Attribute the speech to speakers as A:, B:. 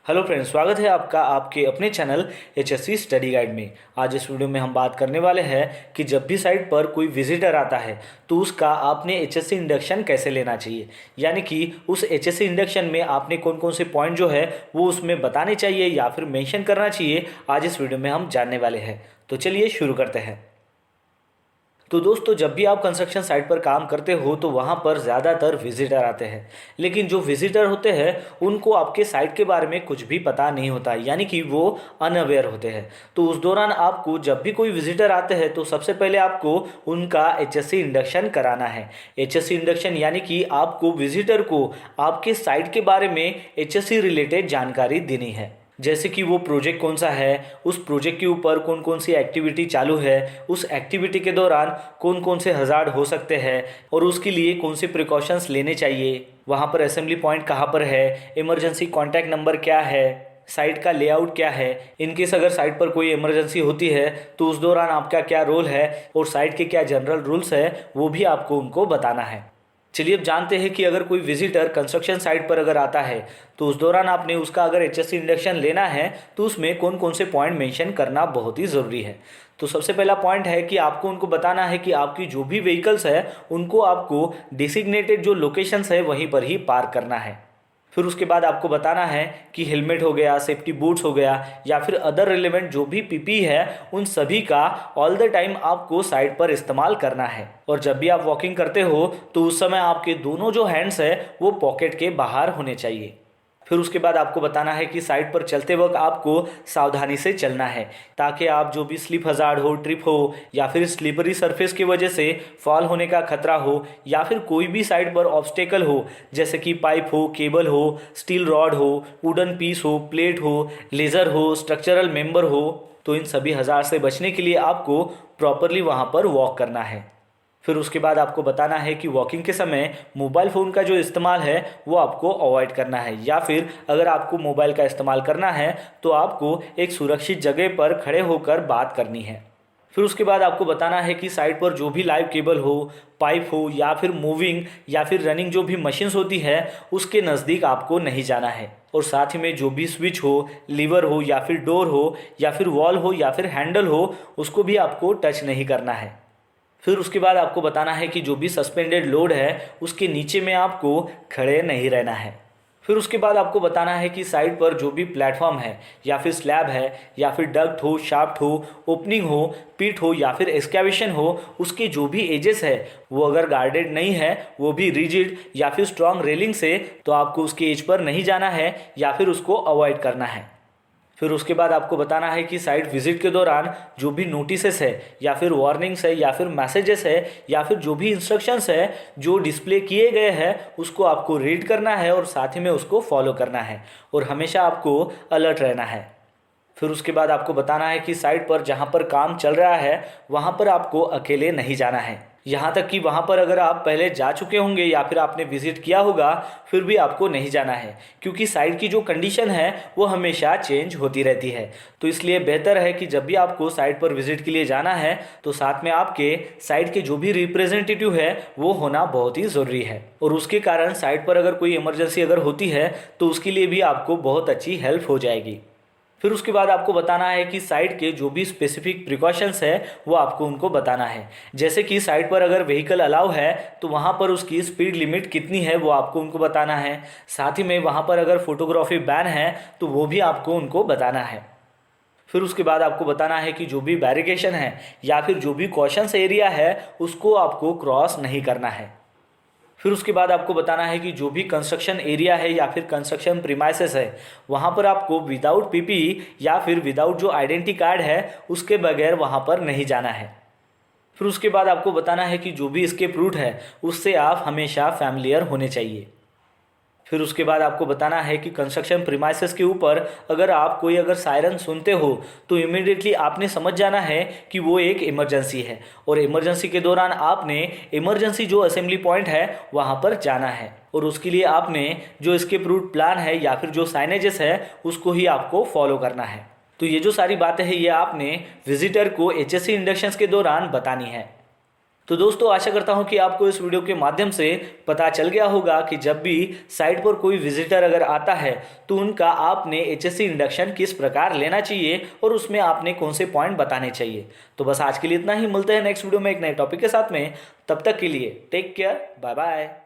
A: Hello friends, स्वागत है आपका आपके अपने चैनल एचएससी स्टडी गाइड में। आज इस वीडियो में हम बात करने वाले हैं कि जब भी साइट पर कोई विजिटर आता है तो उसका आपने एचएससी इंडक्शन कैसे लेना चाहिए, यानी कि उस एचएससी इंडक्शन में आपने कौन कौन से पॉइंट जो है वो उसमें बताने चाहिए या फिर मेंशन करना चाहिए। आज इस वीडियो में हम जानने वाले हैं, तो चलिए शुरू करते हैं। तो दोस्तों, जब भी आप कंस्ट्रक्शन साइट पर काम करते हो तो वहाँ पर ज़्यादातर विजिटर आते हैं, लेकिन जो विजिटर होते हैं उनको आपके साइट के बारे में कुछ भी पता नहीं होता, यानी कि वो अनअवेयर होते हैं। तो उस दौरान आपको जब भी कोई विजिटर आते हैं तो सबसे पहले आपको उनका एचएससी इंडक्शन कराना है। एचएससी इंडक्शन यानी कि आपको विजिटर को आपके साइट के बारे में एचएससी रिलेटेड जानकारी देनी है, जैसे कि वो प्रोजेक्ट कौन सा है, उस प्रोजेक्ट के ऊपर कौन कौन सी एक्टिविटी चालू है, उस एक्टिविटी के दौरान कौन कौन से हज़ार्ड हो सकते हैं और उसके लिए कौन से प्रिकॉशंस लेने चाहिए, वहाँ पर असेंबली पॉइंट कहाँ पर है, इमरजेंसी कॉन्टैक्ट नंबर क्या है, साइट का लेआउट क्या है, इनकेस अगर साइट पर कोई इमरजेंसी होती है तो उस दौरान आपका क्या रोल है और साइट के क्या जनरल रूल्स है वो भी आपको उनको बताना है। चलिए अब जानते हैं कि अगर कोई विजिटर कंस्ट्रक्शन साइट पर अगर आता है तो उस दौरान आपने उसका अगर एचएससी इंडक्शन लेना है तो उसमें कौन कौन से पॉइंट मेंशन करना बहुत ही ज़रूरी है। तो सबसे पहला पॉइंट है कि आपको उनको बताना है कि आपकी जो भी व्हीकल्स है उनको आपको डिसिग्नेटेड जो लोकेशंस है वहीं पर ही पार्क करना है। फिर उसके बाद आपको बताना है कि हेलमेट हो गया, सेफ्टी बूट्स हो गया या फिर अदर रिलेवेंट जो भी पीपी है उन सभी का ऑल द टाइम आपको साइड पर इस्तेमाल करना है। और जब भी आप वॉकिंग करते हो तो उस समय आपके दोनों जो हैंड्स है वो पॉकेट के बाहर होने चाहिए। फिर उसके बाद आपको बताना है कि साइड पर चलते वक्त आपको सावधानी से चलना है, ताकि आप जो भी स्लिप हज़ार्ड हो, ट्रिप हो या फिर स्लिपरी सरफेस की वजह से फॉल होने का खतरा हो या फिर कोई भी साइड पर ऑब्स्टेकल हो, जैसे कि पाइप हो, केबल हो, स्टील रॉड हो, वुडन पीस हो, प्लेट हो, लेज़र हो, स्ट्रक्चरल मेंबर हो, तो इन सभी हज़ार से बचने के लिए आपको प्रॉपरली वहाँ पर वॉक करना है। फिर उसके बाद आपको बताना है कि वॉकिंग के समय मोबाइल फ़ोन का जो इस्तेमाल है वो आपको अवॉइड करना है, या फिर अगर आपको मोबाइल का इस्तेमाल करना है तो आपको एक सुरक्षित जगह पर खड़े होकर बात करनी है। फिर उसके बाद आपको बताना है कि साइट पर जो भी लाइव केबल हो, पाइप हो या फिर मूविंग या फिर रनिंग जो भी मशीन्स होती है उसके नज़दीक आपको नहीं जाना है। और साथ ही में जो भी स्विच हो, लीवर हो या फिर डोर हो या फिर वॉल हो या फिर हैंडल हो उसको भी आपको टच नहीं करना है। फिर उसके बाद आपको बताना है कि जो भी सस्पेंडेड लोड है उसके नीचे में आपको खड़े नहीं रहना है। फिर उसके बाद आपको बताना है कि साइड पर जो भी प्लेटफॉर्म है या फिर स्लैब है या फिर डक्ट हो, शाफ्ट हो, ओपनिंग हो, पिट हो या फिर एक्सकैवेशन हो, उसके जो भी एजेस है वो अगर गार्डेड नहीं है, वो भी रिजिड या फिर स्ट्रॉन्ग रेलिंग से, तो आपको उसके एज पर नहीं जाना है या फिर उसको अवॉइड करना है। फिर उसके बाद आपको बताना है कि साइट विजिट के दौरान जो भी नोटिसेस है या फिर वार्निंग्स है या फिर मैसेजेस है या फिर जो भी इंस्ट्रक्शंस है जो डिस्प्ले किए गए हैं उसको आपको रीड करना है और साथ ही में उसको फॉलो करना है और हमेशा आपको अलर्ट रहना है। फिर उसके बाद आपको बताना है कि साइट पर जहाँ पर काम चल रहा है वहाँ पर आपको अकेले नहीं जाना है, यहाँ तक कि वहाँ पर अगर आप पहले जा चुके होंगे या फिर आपने विजिट किया होगा फिर भी आपको नहीं जाना है, क्योंकि साइट की जो कंडीशन है वो हमेशा चेंज होती रहती है। तो इसलिए बेहतर है कि जब भी आपको साइट पर विजिट के लिए जाना है तो साथ में आपके साइट के जो भी रिप्रेजेंटेटिव है वो होना बहुत ही ज़रूरी है, और उसके कारण साइट पर अगर कोई इमरजेंसी अगर होती है तो उसके लिए भी आपको बहुत अच्छी हेल्प हो जाएगी। फिर उसके बाद आपको बताना है कि साइट के जो भी स्पेसिफिक प्रिकॉशंस है वो आपको उनको बताना है, जैसे कि साइट पर अगर व्हीकल अलाउ है तो वहाँ पर उसकी स्पीड लिमिट कितनी है वो आपको उनको बताना है। साथ ही में वहाँ पर अगर फोटोग्राफी बैन है तो वो भी आपको उनको बताना है। फिर उसके बाद आपको बताना है कि जो भी बैरिकेशन है या फिर जो भी कॉशंस एरिया है उसको आपको क्रॉस नहीं करना है। फिर उसके बाद आपको बताना है कि जो भी कंस्ट्रक्शन एरिया है या फिर कंस्ट्रक्शन प्रीमाइसेस है वहाँ पर आपको विदाउट पीपीई या फिर विदाउट जो आइडेंटिटी कार्ड है उसके बगैर वहाँ पर नहीं जाना है। फिर उसके बाद आपको बताना है कि जो भी एस्केप रूट है उससे आप हमेशा फैमिलियर होने चाहिए। फिर उसके बाद आपको बताना है कि कंस्ट्रक्शन प्रीमाइसेस के ऊपर अगर आप कोई अगर सायरन सुनते हो तो इमीडिएटली आपने समझ जाना है कि वो एक इमरजेंसी है, और इमरजेंसी के दौरान आपने इमरजेंसी जो असेंबली पॉइंट है वहाँ पर जाना है, और उसके लिए आपने जो एस्केप रूट प्लान है या फिर जो साइनेजेस है उसको ही आपको फॉलो करना है। तो ये जो सारी बातें हैं ये आपने विजिटर को एचएससी इंडक्शंस के दौरान बतानी है। तो दोस्तों आशा करता हूं कि आपको इस वीडियो के माध्यम से पता चल गया होगा कि जब भी साइट पर कोई विजिटर अगर आता है तो उनका आपने एचएससी इंडक्शन किस प्रकार लेना चाहिए और उसमें आपने कौन से पॉइंट बताने चाहिए। तो बस आज के लिए इतना ही, मिलते हैं नेक्स्ट वीडियो में एक नए टॉपिक के साथ में। तब तक के लिए टेक केयर, बाय बाय।